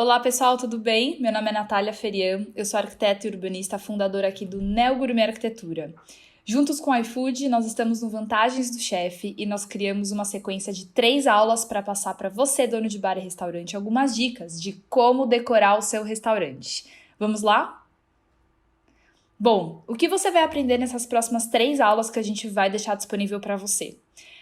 Olá pessoal, tudo bem? Meu nome é Natália Ferian, eu sou arquiteta e urbanista, fundadora aqui do Neo Gourmet Arquitetura. Juntos com o iFood, nós estamos no Vantagens do Chefe e nós criamos uma sequência de 3 aulas para passar para você, dono de bar e restaurante, algumas dicas de como decorar o seu restaurante. Vamos lá? Bom, o que você vai aprender nessas próximas 3 aulas que a gente vai deixar disponível para você?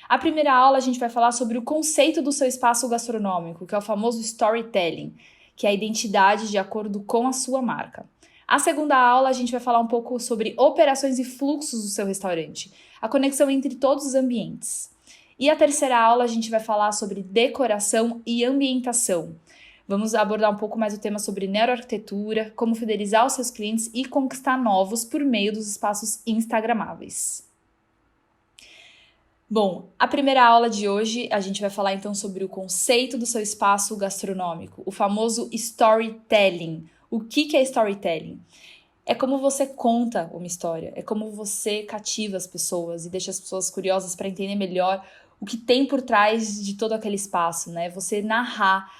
A primeira aula a gente vai falar sobre o conceito do seu espaço gastronômico, que é o famoso storytelling, que é a identidade de acordo com a sua marca. A segunda aula a gente vai falar um pouco sobre operações e fluxos do seu restaurante, a conexão entre todos os ambientes. E a terceira aula a gente vai falar sobre decoração e ambientação. Vamos abordar um pouco mais o tema sobre neuroarquitetura, como fidelizar os seus clientes e conquistar novos por meio dos espaços instagramáveis. Bom, a primeira aula de hoje a gente vai falar então sobre o conceito do seu espaço gastronômico, o famoso storytelling. O que é storytelling? É como você conta uma história, é como você cativa as pessoas e deixa as pessoas curiosas para entender melhor o que tem por trás de todo aquele espaço, né? Você narrar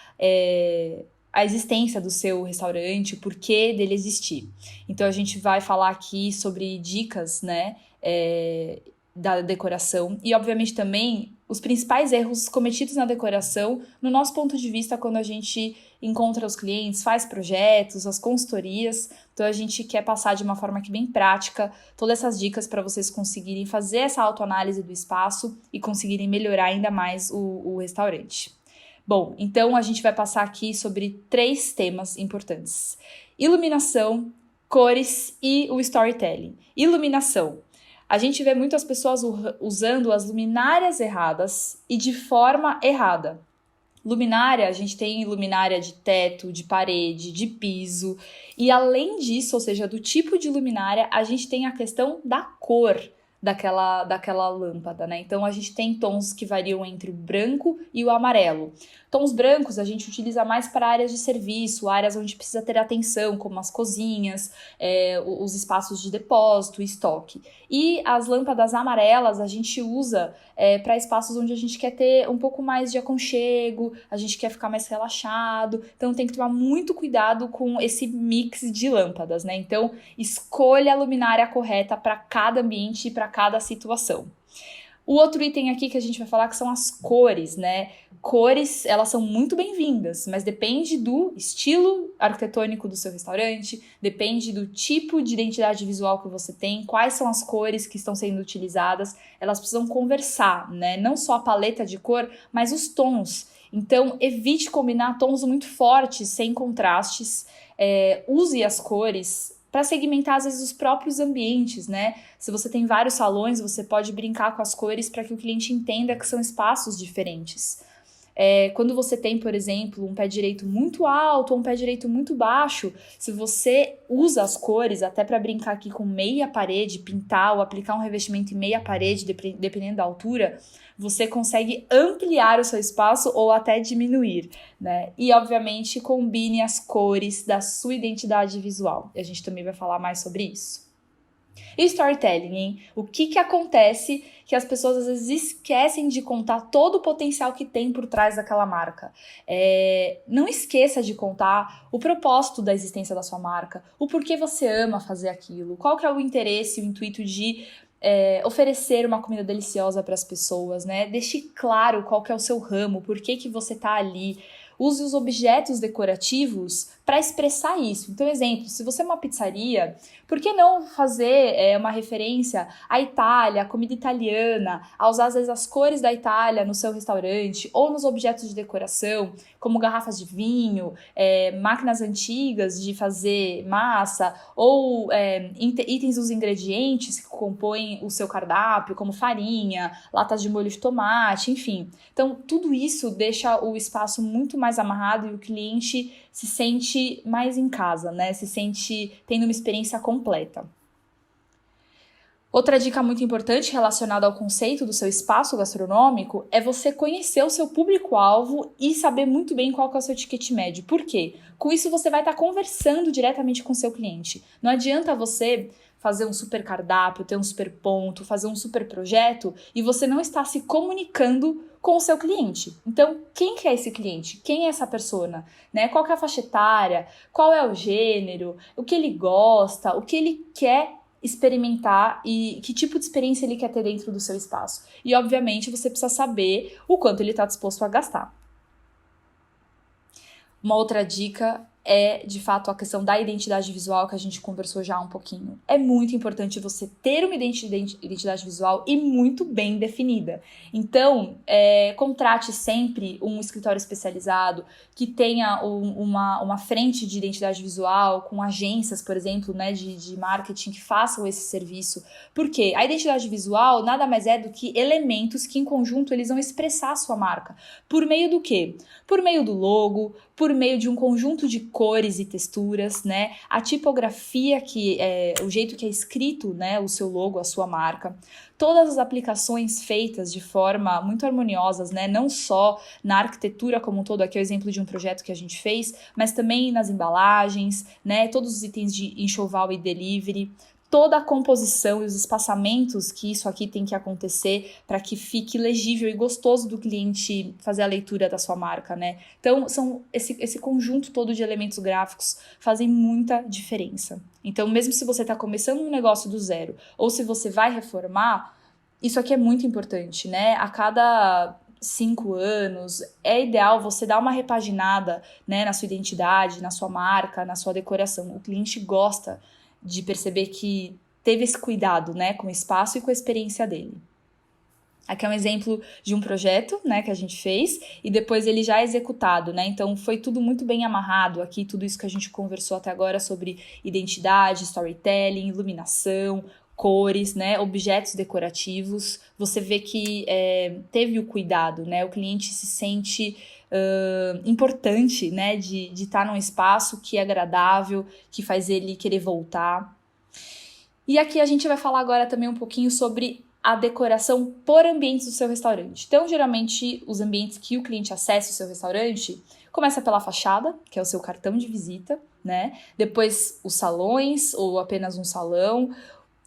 a existência do seu restaurante, o porquê dele existir. Então a gente vai falar aqui sobre dicas, né? Da decoração e, obviamente, também os principais erros cometidos na decoração no nosso ponto de vista quando a gente encontra os clientes, faz projetos, as consultorias. Então, a gente quer passar de uma forma aqui bem prática todas essas dicas para vocês conseguirem fazer essa autoanálise do espaço e conseguirem melhorar ainda mais o restaurante. Bom, então a gente vai passar aqui sobre 3 temas importantes: iluminação, cores e o storytelling. Iluminação. A gente vê muitas pessoas usando as luminárias erradas e de forma errada. Luminária, a gente tem luminária de teto, de parede, de piso. E além disso, ou seja, do tipo de luminária, a gente tem a questão da cor daquela lâmpada, né? Então a gente tem tons que variam entre o branco e o amarelo. Tons brancos a gente utiliza mais para áreas de serviço, áreas onde precisa ter atenção, como as cozinhas, os espaços de depósito, estoque. E as lâmpadas amarelas a gente usa para espaços onde a gente quer ter um pouco mais de aconchego, a gente quer ficar mais relaxado. Então tem que tomar muito cuidado com esse mix de lâmpadas, né? Então escolha a luminária correta para cada ambiente e para cada situação. O outro item aqui que a gente vai falar que são as cores, né? Cores, elas são muito bem-vindas, mas depende do estilo arquitetônico do seu restaurante, depende do tipo de identidade visual que você tem, quais são as cores que estão sendo utilizadas, elas precisam conversar, né? Não só a paleta de cor, mas os tons. Então, evite combinar tons muito fortes, sem contrastes, use as cores para segmentar, às vezes, os próprios ambientes, né? Se você tem vários salões, você pode brincar com as cores para que o cliente entenda que são espaços diferentes. Quando você tem, por exemplo, um pé direito muito alto ou um pé direito muito baixo, se você usa as cores até para brincar aqui com meia parede, pintar ou aplicar um revestimento em meia parede, dependendo da altura, você consegue ampliar o seu espaço ou até diminuir, né? E, obviamente, combine as cores da sua identidade visual. A gente também vai falar mais sobre isso. E storytelling, hein? O que acontece que as pessoas às vezes esquecem de contar todo o potencial que tem por trás daquela marca? Não esqueça de contar o propósito da existência da sua marca, o porquê você ama fazer aquilo, qual que é o interesse, o intuito de oferecer uma comida deliciosa para as pessoas, né? Deixe claro qual que é o seu ramo, por que você está ali. Use os objetos decorativos para expressar isso. Então, exemplo, se você é uma pizzaria, por que não fazer uma referência à Itália, à comida italiana, a usar às vezes as cores da Itália no seu restaurante ou nos objetos de decoração, como garrafas de vinho, máquinas antigas de fazer massa ou itens dos ingredientes que compõem o seu cardápio, como farinha, latas de molho de tomate, enfim. Então, tudo isso deixa o espaço muito mais amarrado e o cliente se sente mais em casa, né? Se sente tendo uma experiência completa. Outra dica muito importante relacionada ao conceito do seu espaço gastronômico é você conhecer o seu público-alvo e saber muito bem qual que é o seu ticket médio. Por quê? Com isso você vai estar conversando diretamente com o seu cliente. Não adianta você fazer um super cardápio, ter um super ponto, fazer um super projeto e você não está se comunicando com o seu cliente. Então, quem que é esse cliente? Quem é essa persona? Né? Qual que é a faixa etária? Qual é o gênero? O que ele gosta? O que ele quer experimentar e que tipo de experiência ele quer ter dentro do seu espaço? E, obviamente, você precisa saber o quanto ele está disposto a gastar. Uma outra dica é, de fato, a questão da identidade visual, que a gente conversou já um pouquinho. É muito importante você ter uma identidade visual e muito bem definida. Então, contrate sempre um escritório especializado que tenha uma frente de identidade visual, com agências, por exemplo, né, de marketing que façam esse serviço. Porque a identidade visual nada mais é do que elementos que, em conjunto, eles vão expressar a sua marca. Por meio do quê? Por meio do logo, por meio de um conjunto de cores e texturas, né? A tipografia, que é o jeito que é escrito, né, o seu logo, a sua marca. Todas as aplicações feitas de forma muito harmoniosas, né? Não só na arquitetura como um todo, aqui é o exemplo de um projeto que a gente fez, mas também nas embalagens, né? Todos os itens de enxoval e delivery. Toda a composição e os espaçamentos que isso aqui tem que acontecer para que fique legível e gostoso do cliente fazer a leitura da sua marca, né? Então, esse conjunto todo de elementos gráficos fazem muita diferença. Então, mesmo se você está começando um negócio do zero ou se você vai reformar, isso aqui é muito importante, né? A cada 5 anos, é ideal você dar uma repaginada, né, na sua identidade, na sua marca, na sua decoração. O cliente gosta de perceber que teve esse cuidado, né, com o espaço e com a experiência dele. Aqui é um exemplo de um projeto, né, que a gente fez e depois ele já é executado, né? Então foi tudo muito bem amarrado aqui, tudo isso que a gente conversou até agora sobre identidade, storytelling, iluminação, cores, né, objetos decorativos. Você vê que teve o cuidado, né? O cliente se sente importante, né, de estar num espaço que é agradável, que faz ele querer voltar. E aqui a gente vai falar agora também um pouquinho sobre a decoração por ambientes do seu restaurante. Então, geralmente, os ambientes que o cliente acessa o seu restaurante começa pela fachada, que é o seu cartão de visita, né? Depois, os salões, ou apenas um salão,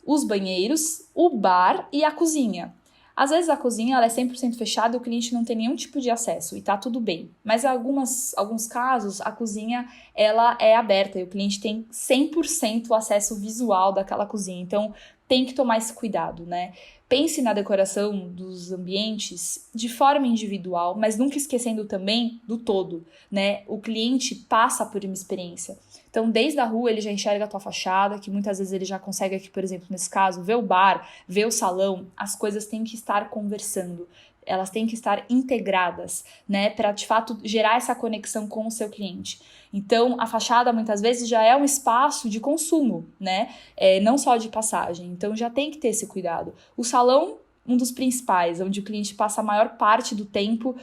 os banheiros, o bar e a cozinha. Às vezes a cozinha ela é 100% fechada e o cliente não tem nenhum tipo de acesso e tá tudo bem. Mas em alguns casos a cozinha ela é aberta e o cliente tem 100% acesso visual daquela cozinha. Então tem que tomar esse cuidado, né? Pense na decoração dos ambientes de forma individual, mas nunca esquecendo também do todo, né? O cliente passa por uma experiência. Então, desde a rua, ele já enxerga a tua fachada, que muitas vezes ele já consegue aqui, por exemplo, nesse caso, ver o bar, ver o salão. As coisas têm que estar conversando, elas têm que estar integradas, né, para de fato gerar essa conexão com o seu cliente. Então, a fachada muitas vezes já é um espaço de consumo, né, não só de passagem. Então, já tem que ter esse cuidado. O salão, um dos principais, onde o cliente passa a maior parte do tempo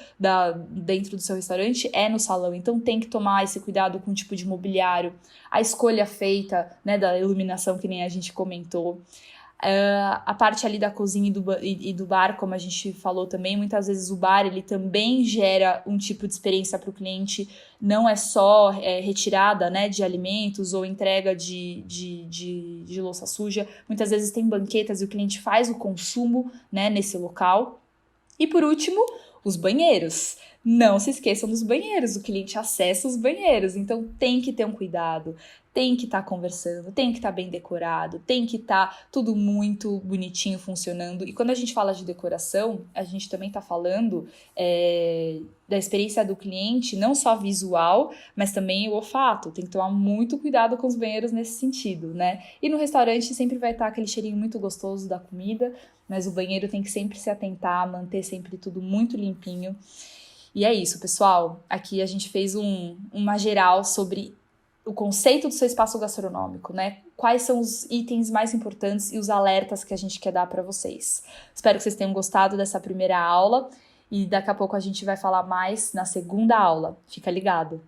dentro do seu restaurante é no salão. Então tem que tomar esse cuidado com o tipo de mobiliário, a escolha feita, né, da iluminação, que nem a gente comentou. A parte ali da cozinha e do bar, como a gente falou também, muitas vezes o bar ele também gera um tipo de experiência para o cliente, não é só retirada, né, de alimentos ou entrega de louça suja, muitas vezes tem banquetas e o cliente faz o consumo, né, nesse local. E por último, os banheiros. Não se esqueçam dos banheiros, o cliente acessa os banheiros, então tem que ter um cuidado, tem que estar conversando, tem que estar bem decorado, tem que estar tudo muito bonitinho funcionando. E quando a gente fala de decoração, a gente também está falando da experiência do cliente, não só visual, mas também o olfato. Tem que tomar muito cuidado com os banheiros nesse sentido, né? E no restaurante sempre vai estar aquele cheirinho muito gostoso da comida, mas o banheiro tem que sempre se atentar, manter sempre tudo muito limpinho. E é isso, pessoal. Aqui a gente fez uma geral sobre o conceito do seu espaço gastronômico, né? Quais são os itens mais importantes e os alertas que a gente quer dar para vocês. Espero que vocês tenham gostado dessa primeira aula e daqui a pouco a gente vai falar mais na segunda aula. Fica ligado!